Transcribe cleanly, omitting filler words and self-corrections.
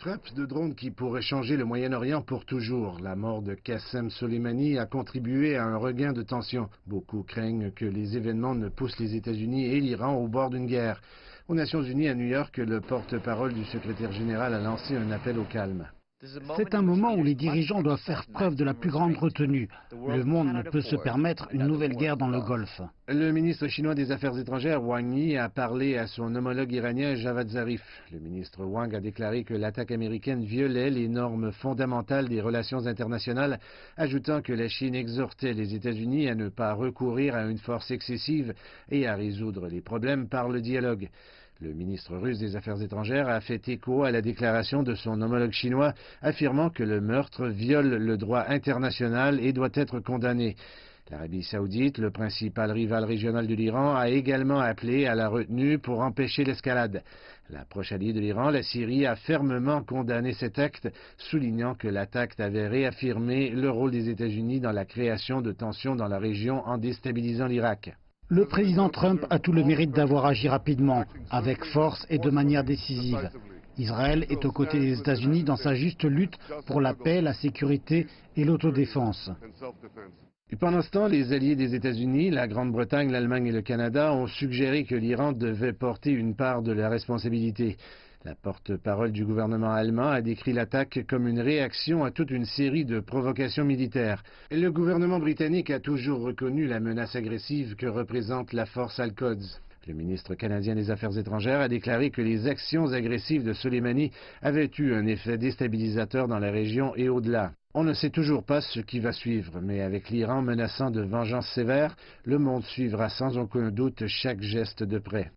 Frappe de drones qui pourrait changer le Moyen-Orient pour toujours. La mort de Qassem Soleimani a contribué à un regain de tension. Beaucoup craignent que les événements ne poussent les États-Unis et l'Iran au bord d'une guerre. Aux Nations Unies, à New York, le porte-parole du secrétaire général a lancé un appel au calme. C'est un moment où les dirigeants doivent faire preuve de la plus grande retenue. Le monde ne peut se permettre une nouvelle guerre dans le Golfe. Le ministre chinois des Affaires étrangères, Wang Yi, a parlé à son homologue iranien, Javad Zarif. Le ministre Wang a déclaré que l'attaque américaine violait les normes fondamentales des relations internationales, ajoutant que la Chine exhortait les États-Unis à ne pas recourir à une force excessive et à résoudre les problèmes par le dialogue. Le ministre russe des Affaires étrangères a fait écho à la déclaration de son homologue chinois, affirmant que le meurtre viole le droit international et doit être condamné. L'Arabie saoudite, le principal rival régional de l'Iran, a également appelé à la retenue pour empêcher l'escalade. La proche alliée de l'Iran, la Syrie, a fermement condamné cet acte, soulignant que l'attaque avait réaffirmé le rôle des États-Unis dans la création de tensions dans la région en déstabilisant l'Irak. Le président Trump a tout le mérite d'avoir agi rapidement, avec force et de manière décisive. Israël est aux côtés des États-Unis dans sa juste lutte pour la paix, la sécurité et l'autodéfense. Et pendant ce temps, les alliés des États-Unis, la Grande-Bretagne, l'Allemagne et le Canada ont suggéré que l'Iran devait porter une part de la responsabilité. La porte-parole du gouvernement allemand a décrit l'attaque comme une réaction à toute une série de provocations militaires. Le gouvernement britannique a toujours reconnu la menace agressive que représente la force Al-Quds. Le ministre canadien des Affaires étrangères a déclaré que les actions agressives de Soleimani avaient eu un effet déstabilisateur dans la région et au-delà. On ne sait toujours pas ce qui va suivre, mais avec l'Iran menaçant de vengeance sévère, le monde suivra sans aucun doute chaque geste de près.